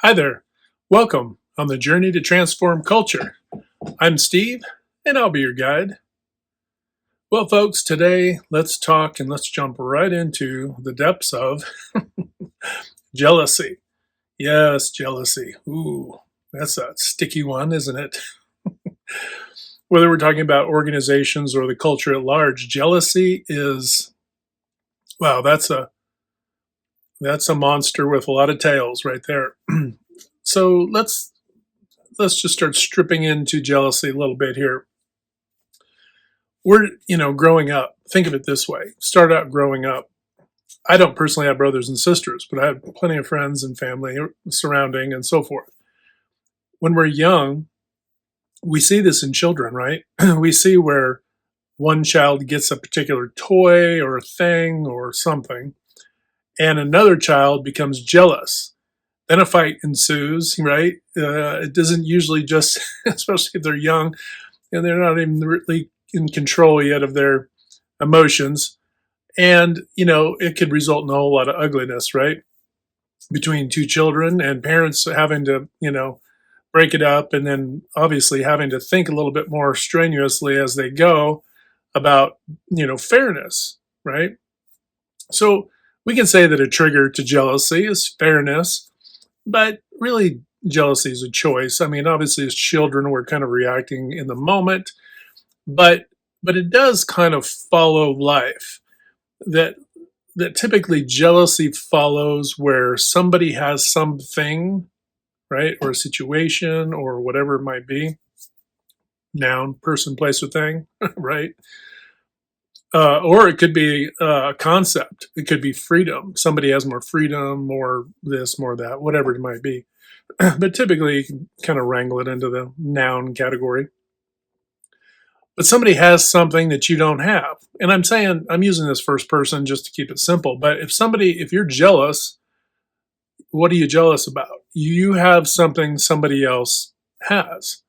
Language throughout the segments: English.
Hi there. Welcome on the journey to transform culture. I'm Steve, and I'll be your guide. Well, folks, today let's talk and let's jump right into the depths of jealousy. Yes, jealousy. Ooh, that's a sticky one, isn't it? Whether we're talking about organizations or the culture at large, jealousy is wow, that's a monster with a lot of tails right there. So let's just start stripping into jealousy a little bit here. We're growing up, think of it this way. Start out growing up. I don't personally have brothers and sisters, but I have plenty of friends and family surrounding and so forth. When we're young, we see this in children, right? We see where one child gets a particular toy or a thing or something, and another child becomes jealous. Then a fight ensues, right? It doesn't usually just, especially if they're young and they're not even really in control yet of their emotions. And, it could result in a whole lot of ugliness, right? Between two children and parents having to, break it up and then obviously having to think a little bit more strenuously as they go about, fairness, right? So we can say that a trigger to jealousy is fairness, but really jealousy is a choice. I mean, obviously as children we're kind of reacting in the moment, but it does kind of follow life that typically jealousy follows where somebody has something, right, or a situation or whatever it might be, noun, person, place, or thing, right? Or it could be a concept. It could be freedom. Somebody has more freedom, more this, more that, whatever it might be. But typically, you can kind of wrangle it into the noun category. But somebody has something that you don't have. And I'm saying, I'm using this first person just to keep it simple. But if you're jealous, what are you jealous about? You have something somebody else has.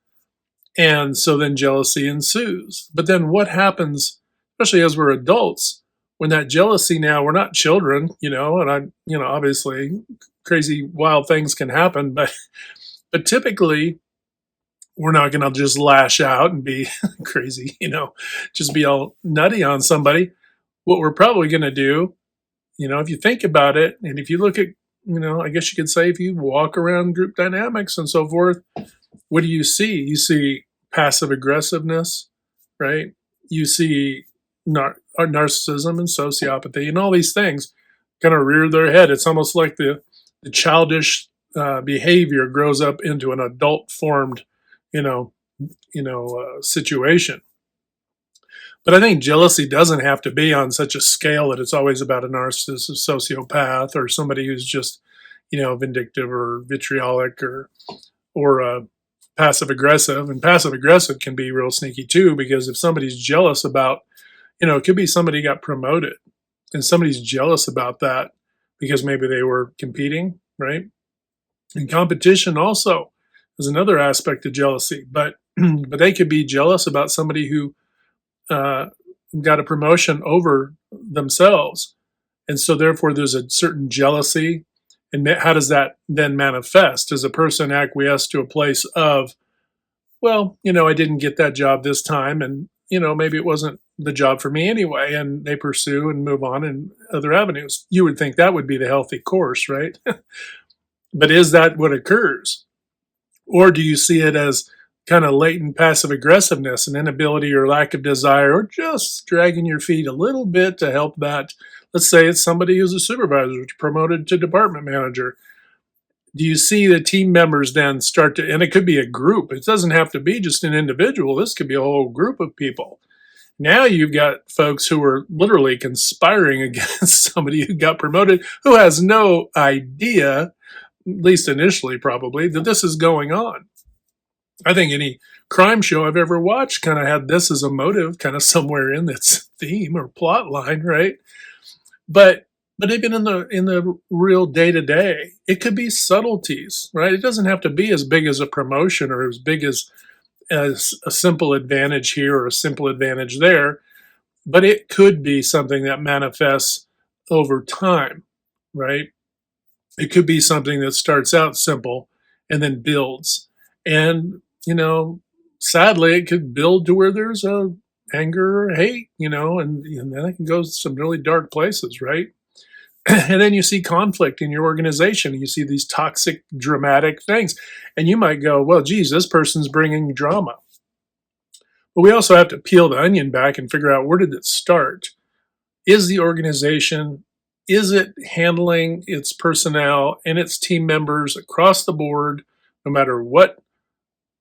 And so then jealousy ensues. But then what happens, especially as we're adults, when that jealousy now, we're not children, and obviously crazy, wild things can happen, but typically we're not going to just lash out and be crazy, just be all nutty on somebody. What we're probably going to do, if you think about it, and if you look at, I guess you could say if you walk around group dynamics and so forth, what do you see? You see passive aggressiveness, right? You see narcissism and sociopathy and all these things kind of rear their head. It's almost like the childish behavior grows up into an adult formed, you know, situation. But I think jealousy doesn't have to be on such a scale that it's always about a narcissist, a sociopath, or somebody who's just, vindictive or vitriolic or passive aggressive. And passive aggressive can be real sneaky too, because if somebody's jealous about, it could be somebody got promoted and somebody's jealous about that because maybe they were competing, right? And competition also is another aspect of jealousy, but but they could be jealous about somebody who uh, got a promotion over themselves, and so therefore there's a certain jealousy. And how does that then manifest? Does a person acquiesce to a place of, well, I didn't get that job this time, and maybe it wasn't the job for me anyway, and they pursue and move on in other avenues? You would think that would be the healthy course, right? But is that what occurs? Or do you see it as kind of latent passive aggressiveness, an inability or lack of desire, or just dragging your feet a little bit to help that? Let's say it's somebody who's a supervisor promoted to department manager. Do you see the team members then start to, and it could be a group, it doesn't have to be just an individual, this could be a whole group of people. Now you've got folks who are literally conspiring against somebody who got promoted, who has no idea, at least initially probably, that this is going on. I think any crime show I've ever watched kind of had this as a motive, kind of somewhere in its theme or plot line, right? But even in the real day to day, it could be subtleties, right? It doesn't have to be as big as a promotion or as big as a simple advantage here or a simple advantage there, but it could be something that manifests over time, right? It could be something that starts out simple and then builds. And, sadly, it could build to where there's a anger or hate, and then it can go some really dark places, right? And then you see conflict in your organization. You see these toxic, dramatic things. And you might go, well, geez, this person's bringing drama. But we also have to peel the onion back and figure out, where did it start? Is the organization, is it handling its personnel and its team members across the board, no matter what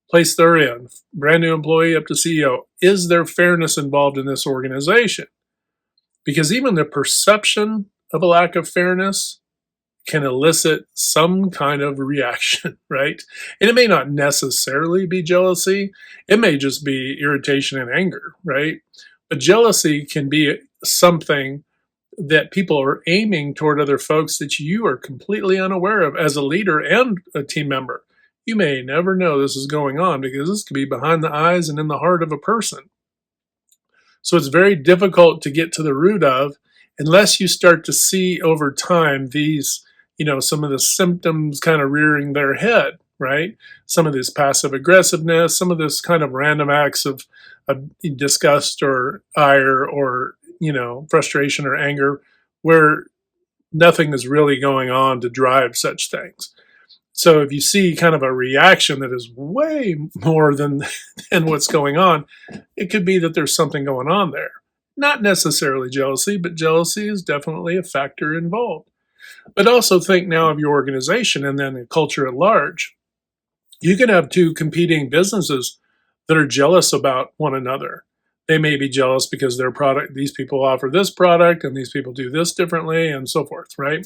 place they're in, brand new employee up to CEO? Is there fairness involved in this organization? Because even the perception of a lack of fairness can elicit some kind of reaction, right? And it may not necessarily be jealousy, it may just be irritation and anger, right? But jealousy can be something that people are aiming toward other folks that you are completely unaware of as a leader and a team member. You may never know this is going on because this could be behind the eyes and in the heart of a person. So it's very difficult to get to the root of unless you start to see over time these, some of the symptoms kind of rearing their head, right? Some of this passive aggressiveness, some of this kind of random acts of disgust or ire or, frustration or anger where nothing is really going on to drive such things. So if you see kind of a reaction that is way more than than what's going on, it could be that there's something going on there. Not necessarily jealousy, but jealousy is definitely a factor involved. But also think now of your organization and then the culture at large. You can have two competing businesses that are jealous about one another. They may be jealous because their product, these people offer this product and these people do this differently and so forth, right?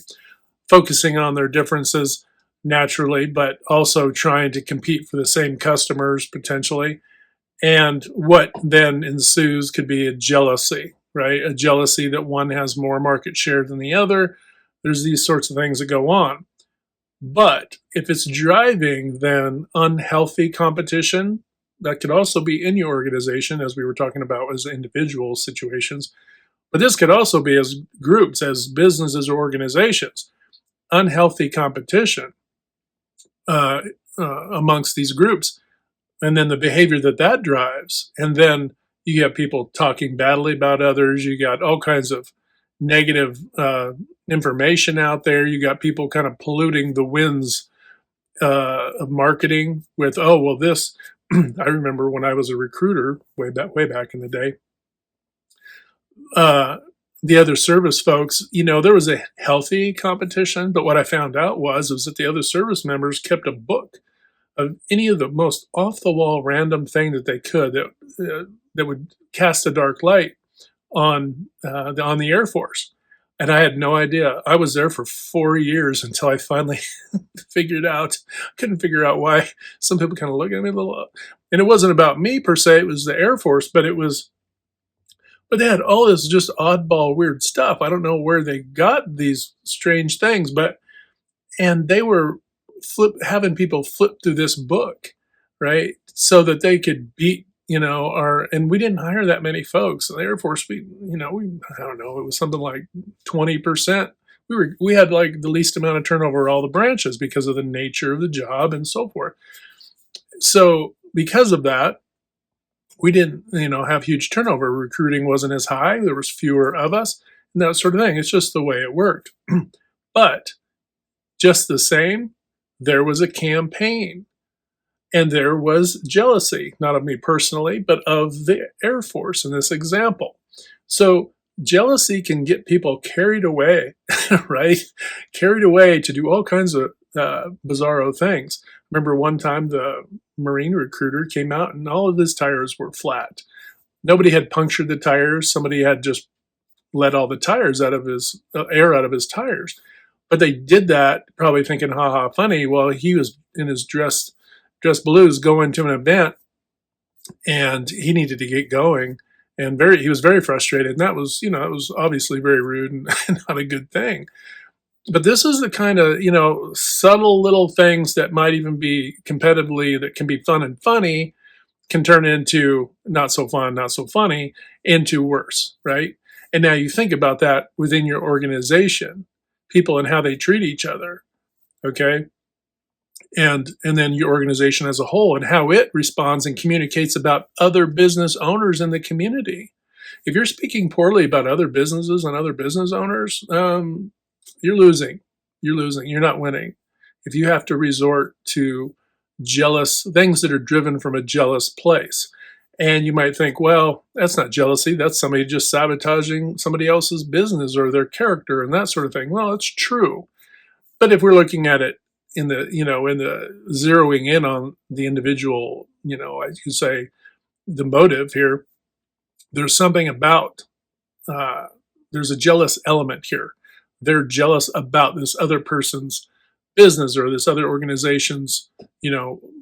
Focusing on their differences naturally, but also trying to compete for the same customers potentially. And what then ensues could be a jealousy, right? A jealousy that one has more market share than the other. There's these sorts of things that go on. But if it's driving then unhealthy competition, that could also be in your organization, as we were talking about as individual situations. But this could also be as groups, as businesses or organizations, unhealthy competition amongst these groups, and then the behavior that drives, and then you have people talking badly about others. You got all kinds of negative information out there. You got people kind of polluting the winds of marketing with, oh well, this. I remember when I was a recruiter way back in the day. The other service folks, there was a healthy competition, but what I found out was that the other service members kept a book of any of the most off the wall random thing that they could that would cast a dark light on the Air Force. And I had no idea. I was there for 4 years until I finally couldn't figure out why some people kind of look at me a little. And it wasn't about me per se, it was the Air Force, but they had all this just oddball weird stuff. I don't know where they got these strange things, and they were having people flip through this book, right? So that they could beat, and we didn't hire that many folks. The Air Force, I don't know, it was something like 20%. We had like the least amount of turnover of all the branches because of the nature of the job and so forth. So because of that, we didn't, have huge turnover. Recruiting wasn't as high. There was fewer of us and that sort of thing. It's just the way it worked. But just the same, there was a campaign and there was jealousy, not of me personally, but of the Air Force in this example. So jealousy can get people carried away, right? Carried away to do all kinds of bizarro things. Remember one time the Marine recruiter came out and all of his tires were flat. Nobody had punctured the tires. Somebody had just let all the tires out of his air out of his tires. But they did that probably thinking, haha, funny. Well, he was in his dress blues going to an event and he needed to get going. And he was very frustrated. And that was, it was obviously very rude and not a good thing. But this is the kind of, subtle little things that might even be competitively, that can be fun and funny, can turn into not so fun, not so funny, into worse, right? And now you think about that within your organization, people and how they treat each other. Okay. And then your organization as a whole and how it responds and communicates about other business owners in the community. If you're speaking poorly about other businesses and other business owners, you're losing. You're losing. You're not winning. If you have to resort to jealous things that are driven from a jealous place. And you might think, well, that's not jealousy. That's somebody just sabotaging somebody else's business or their character and that sort of thing. Well, it's true. But if we're looking at it in the zeroing in on the individual, I could say the motive here, there's something about uh, there's a jealous element here. They're jealous about this other person's business or this other organization's,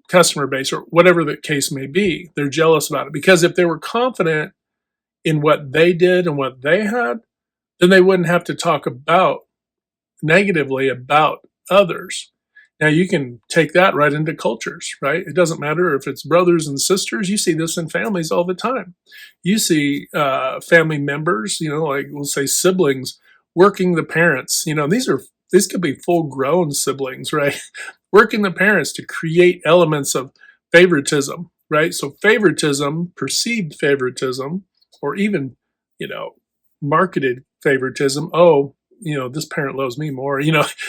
customer base or whatever the case may be. They're jealous about it because if they were confident in what they did and what they had, then they wouldn't have to talk about negatively about others. Now you can take that right into cultures, right? It doesn't matter if it's brothers and sisters. You see this in families all the time. You see family members, like we'll say siblings, working the parents. These could be full grown siblings, right? Working the parents to create elements of favoritism, right? So favoritism, perceived favoritism, or even you know marketed favoritism. Oh, this parent loves me more.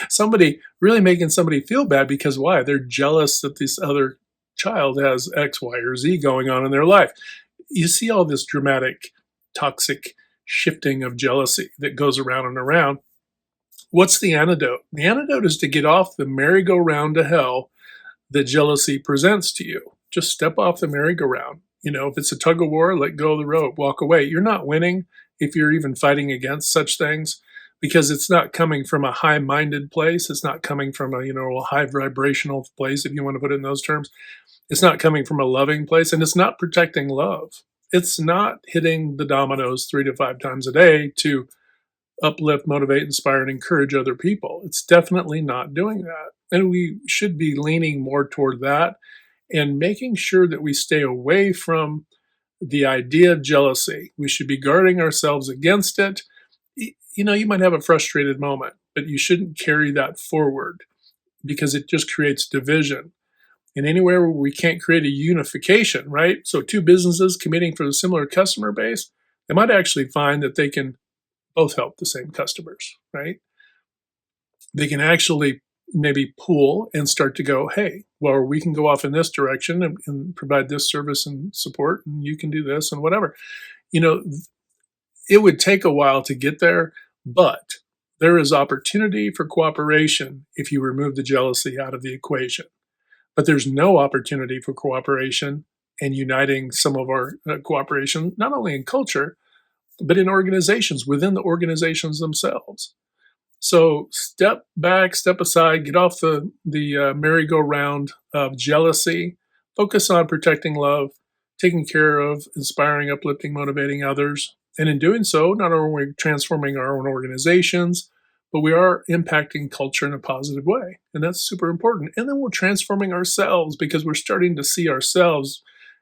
Somebody really making somebody feel bad because why? They're jealous that this other child has X, Y, or Z going on in their life. You see all this dramatic, toxic shifting of jealousy that goes around and around. What's the antidote? The antidote is to get off the merry-go-round to hell that jealousy presents to you. Just step off the merry-go-round. If it's a tug of war, let go of the rope, walk away. You're not winning if you're even fighting against such things because it's not coming from a high-minded place. It's not coming from a high vibrational place, if you want to put it in those terms. It's not coming from a loving place, and it's not protecting love. It's not hitting the dominoes 3 to 5 times a day to uplift, motivate, inspire, and encourage other people. It's definitely not doing that. And we should be leaning more toward that and making sure that we stay away from the idea of jealousy. We should be guarding ourselves against it. You might have a frustrated moment, but you shouldn't carry that forward because it just creates division. And anywhere where we can't create a unification, right? So two businesses competing for a similar customer base, they might actually find that they can both help the same customers, right? They can actually maybe pool and start to go, hey, well, we can go off in this direction and provide this service and support, and you can do this and whatever. You know, it would take a while to get there, but there is opportunity for cooperation if you remove the jealousy out of the equation. But there's no opportunity for cooperation and uniting some of our cooperation, not only in culture, but in organizations, within the organizations themselves. So step back, step aside, get off the merry-go-round of jealousy, focus on protecting love, taking care of, inspiring, uplifting, motivating others. And in doing so, not only are we transforming our own organizations, but we are impacting culture in a positive way. And that's super important. And then we're transforming ourselves because we're starting to see ourselves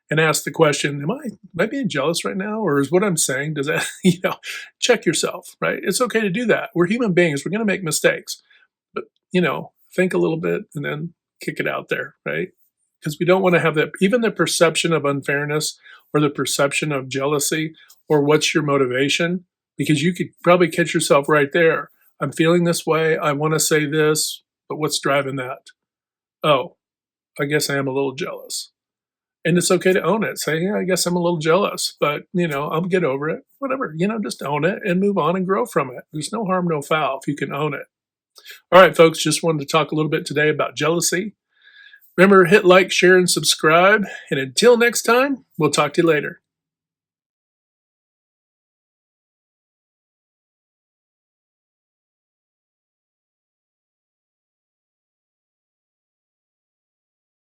and ask the question, am I being jealous right now? Or is what I'm saying, does that, check yourself, right? It's okay to do that. We're human beings. We're going to make mistakes, but, think a little bit and then kick it out there, right? Because we don't want to have that, even the perception of unfairness or the perception of jealousy or what's your motivation, because you could probably catch yourself right there. I'm feeling this way. I want to say this, but what's driving that? Oh, I guess I am a little jealous. And it's okay to own it. Say, yeah, I guess I'm a little jealous, but I'll get over it. Whatever, just own it and move on and grow from it. There's no harm, no foul if you can own it. All right, folks, just wanted to talk a little bit today about jealousy. Remember, hit like, share, and subscribe. And until next time, we'll talk to you later.